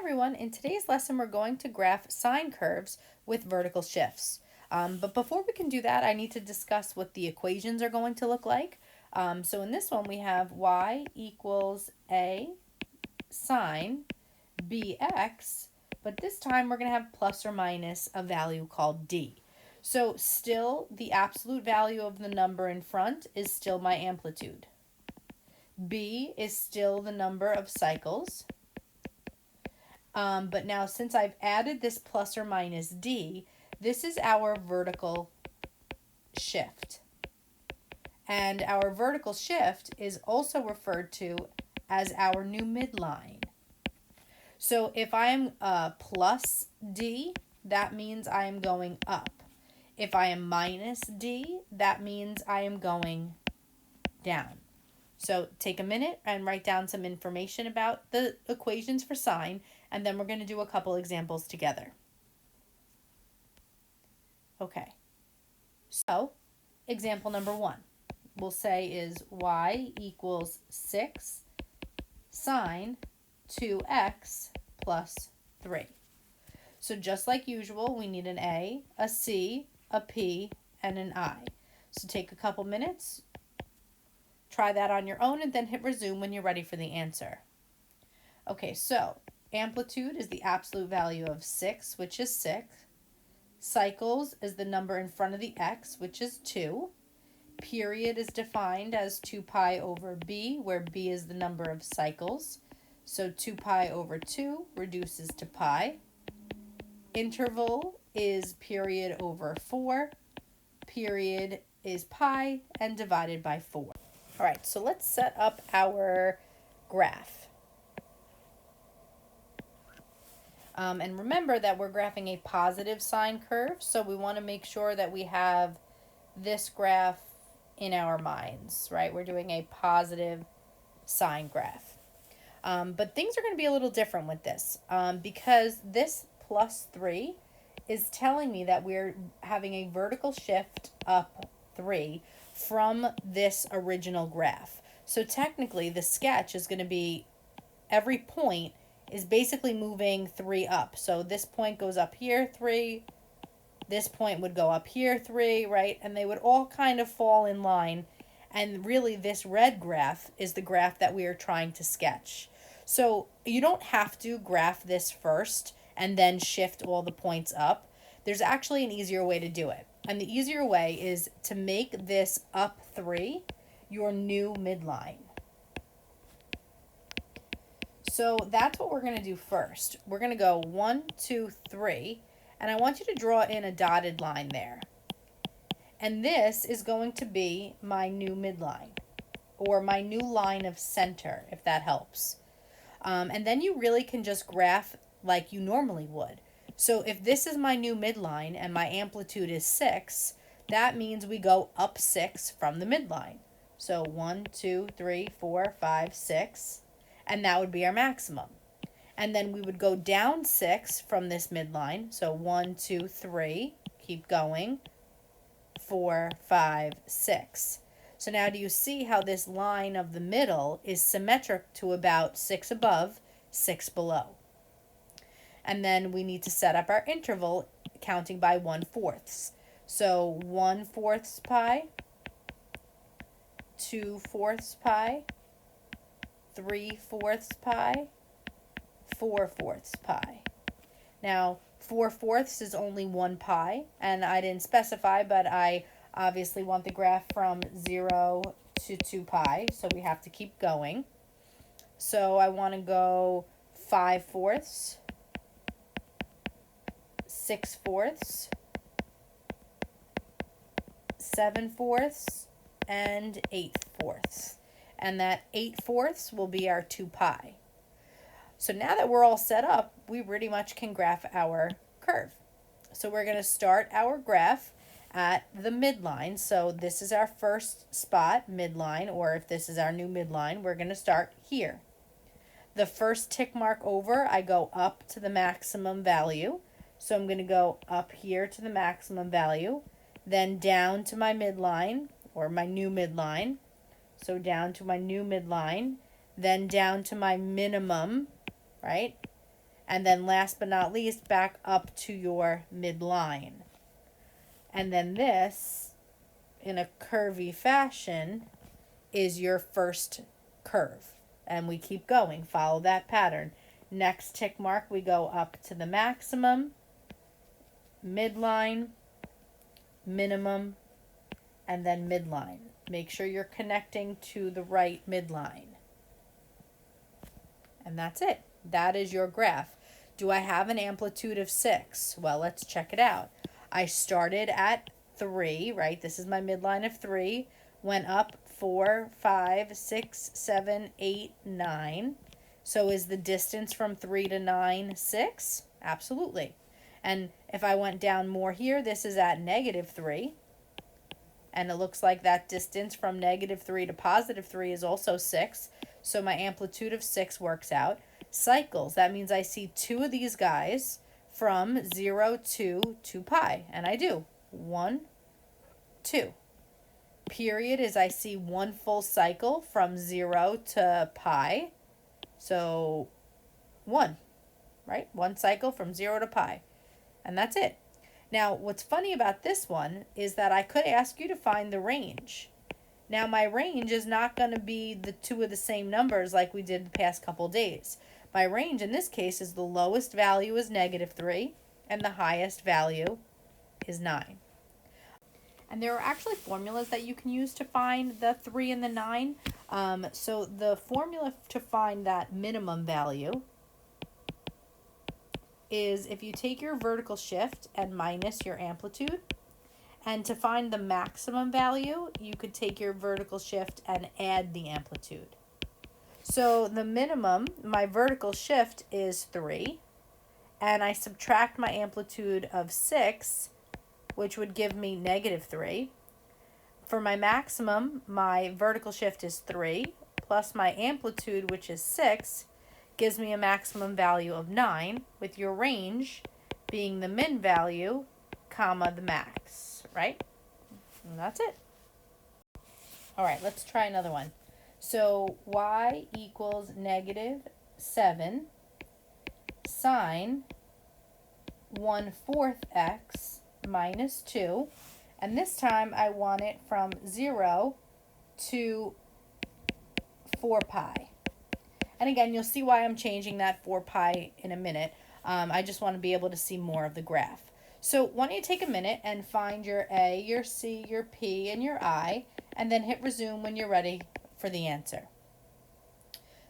everyone, in today's lesson we're going to graph sine curves with vertical shifts. But before we can do that, I need to discuss what the equations are going to look like. So in this one we have y equals a sine bx, but this time we're going to have plus or minus a value called d. So still the absolute value of the number in front is still my amplitude. B is still the number of cycles. But now since I've added this plus or minus d, this is our vertical shift. And our vertical shift is also referred to as our new midline. So if I am plus d, that means I am going up. If I am minus d, that means I am going down. So take a minute and write down some information about the equations for sine, and then we're going to do a couple examples together. Okay, so example number 1 we'll say is y equals 6 sine 2x plus 3. So just like usual, we need an a c, a p, and an I. So take a couple minutes, try that on your own, and then hit resume when you're ready for the answer. Okay, so amplitude is the absolute value of 6, which is 6. Cycles is the number in front of the x, which is 2. Period is defined as 2 pi over b, where b is the number of cycles. So 2 pi over 2 reduces to pi. Interval is period over 4. Period is pi, and divided by 4. All right, so let's set up our graph. And remember that we're graphing a positive sine curve, so we want to make sure that we have this graph in our minds, right? We're doing a positive sine graph. But things are going to be a little different with this because this plus 3 is telling me that we're having a vertical shift up 3 from this original graph. So technically the sketch is going to be every point is basically moving 3 up. So this point goes up here 3, this point would go up here 3, right? And they would all kind of fall in line. And really this red graph is the graph that we are trying to sketch. So you don't have to graph this first and then shift all the points up. There's actually an easier way to do it. And the easier way is to make this up 3 your new midline. So that's what we're going to do first. We're going to go 1, 2, 3, and I want you to draw in a dotted line there. And this is going to be my new midline, or my new line of center, if that helps. And then you really can just graph like you normally would. So if this is my new midline and my amplitude is 6, that means we go up 6 from the midline. So 1, 2, 3, 4, 5, 6, and that would be our maximum. And then we would go down 6 from this midline. So 1, 2, 3, keep going, 4, 5, 6. So now do you see how this line of the middle is symmetric to about 6 above, 6 below? And then we need to set up our interval counting by 1/4. So 1/4 pi, 2/4 pi, 3/4 pi, 4/4 pi. Now 4/4 is only 1 pi, and I didn't specify, but I obviously want the graph from 0 to 2 pi, so we have to keep going. So I want to go 5/4, 6/4, 7/4, and 8/4. And that 8/4 will be our 2 pi. So now that we're all set up, we pretty much can graph our curve. So we're going to start our graph at the midline. So this is our first spot, midline, or if this is our new midline, we're going to start here. The first tick mark over, I go up to the maximum value. So I'm going to go up here to the maximum value, then down to my midline, or my new midline. So down to my new midline, then down to my minimum, right? And then last but not least, back up to your midline. And then this, in a curvy fashion, is your first curve. And we keep going, follow that pattern. Next tick mark, we go up to the maximum, midline, minimum, and then midline. Make sure you're connecting to the right midline. And that's it. That is your graph. Do I have an amplitude of 6? Well, let's check it out. I started at 3, right? This is my midline of 3. Went up 4, 5, 6, 7, 8, 9. So is the distance from 3 to 9 6? Absolutely. And if I went down more here, this is at -3. And it looks like that distance from -3 to +3 is also 6. So my amplitude of 6 works out. Cycles, that means I see 2 of these guys from 0 to 2 pi. And I do. 1, 2. Period is I see 1 full cycle from 0 to pi. So 1, right? 1 cycle from 0 to pi. And that's it. Now, what's funny about this one is that I could ask you to find the range. Now, my range is not going to be the 2 of the same numbers like we did the past couple days. My range in this case is the lowest value is -3 and the highest value is 9. And there are actually formulas that you can use to find the 3 and the 9. So the formula to find that minimum value is if you take your vertical shift and minus your amplitude. And to find the maximum value, you could take your vertical shift and add the amplitude. So the minimum, my vertical shift is 3, and I subtract my amplitude of 6, which would give me -3. For my maximum, my vertical shift is 3, plus my amplitude, which is 6, gives me a maximum value of 9, with your range being the min value, comma, the max, right? And that's it. All right, let's try another one. So y equals -7 sine 1/4 x minus 2. And this time I want it from 0 to 4 pi. And again, you'll see why I'm changing that 4 pi in a minute. I just want to be able to see more of the graph. So why don't you take a minute and find your A, your C, your P, and your I, and then hit resume when you're ready for the answer.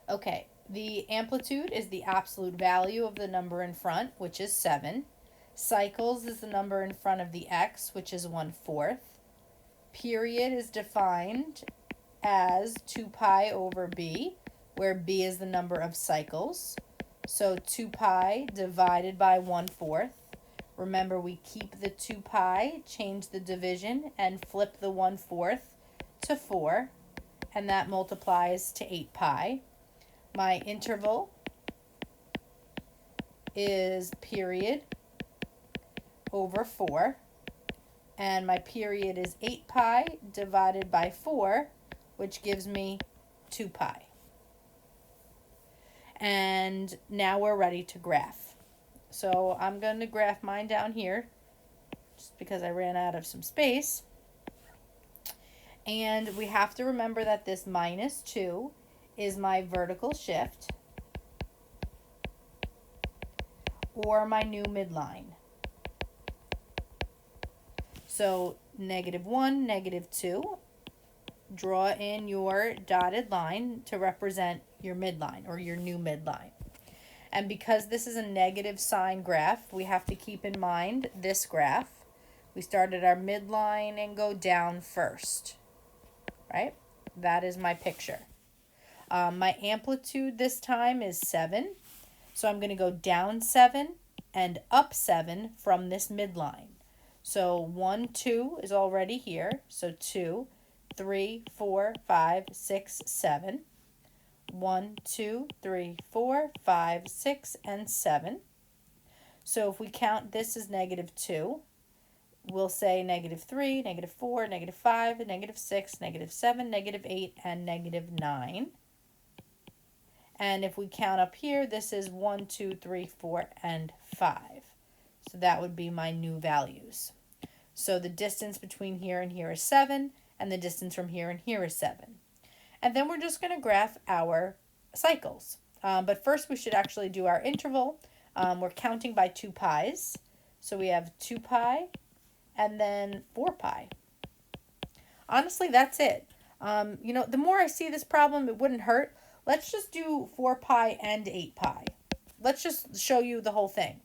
Okay, the amplitude is the absolute value of the number in front, which is 7. Cycles is the number in front of the x, which is 1/4. Period is defined as 2 pi over b, where b is the number of cycles. So 2 pi divided by 1/4. Remember, we keep the 2 pi, change the division, and flip the 1/4 to 4, and that multiplies to 8 pi. My interval is period over 4, and my period is 8 pi divided by 4, which gives me 2 pi. And now we're ready to graph. So I'm going to graph mine down here just because I ran out of some space. And we have to remember that this -2 is my vertical shift or my new midline. So -1, -2, draw in your dotted line to represent your midline or your new midline. And because this is a negative sign graph, we have to keep in mind this graph. We start at our midline and go down first, right? That is my picture. My amplitude this time is 7. So I'm going to go down 7 and up 7 from this midline. So 1, 2 is already here. So 2, 3, 4, 5, 6, 7. 1, 2, 3, 4, 5, 6, and 7. So if we count this as -2, we'll say -3, -4, -5, -6, -7, -8, and -9. And if we count up here, this is 1, 2, 3, 4, and 5. So that would be my new values. So the distance between here and here is 7, and the distance from here and here is 7. And then we're just going to graph our cycles. But first we should actually do our interval. We're counting by 2 pi's. So we have 2 pi and then 4 pi. Honestly, that's it. The more I see this problem, it wouldn't hurt. Let's just do 4 pi and 8 pi. Let's just show you the whole thing.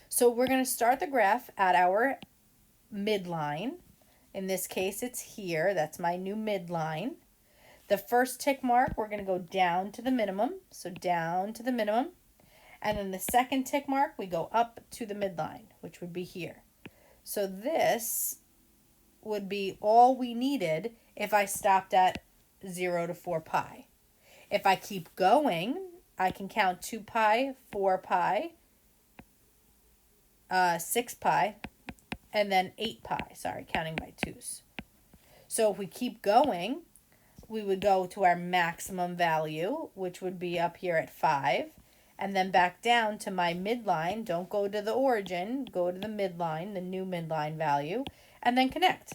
So we're going to start the graph at our midline. In this case, it's here. That's my new midline. The first tick mark, we're going to go down to the minimum. So down to the minimum. And then the second tick mark, we go up to the midline, which would be here. So this would be all we needed if I stopped at 0 to 4 pi. If I keep going, I can count 2 pi, 4 pi, 6 pi, and then 8 pi. Sorry, counting by 2's. So if we keep going, we would go to our maximum value, which would be up here at 5, and then back down to my midline. Don't go to the origin, go to the midline, the new midline value, and then connect.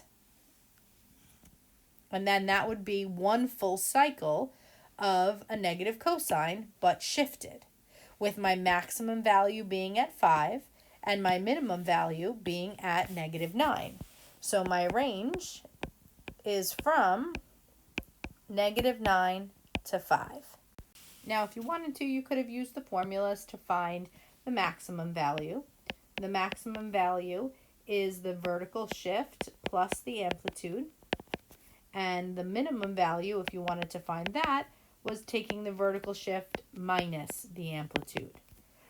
And then that would be one full cycle of a negative cosine, but shifted, with my maximum value being at 5 and my minimum value being at -9. So my range is from -9 to 5. Now, if you wanted to, you could have used the formulas to find the maximum value. The maximum value is the vertical shift plus the amplitude. And the minimum value, if you wanted to find that, was taking the vertical shift minus the amplitude.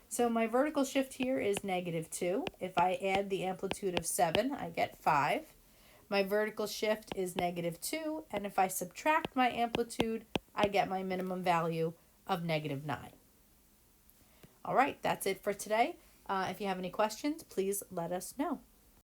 So my vertical shift here is -2. If I add the amplitude of 7, I get 5. My vertical shift is -2, and if I subtract my amplitude, I get my minimum value of -9. All right, that's it for today. If you have any questions, please let us know.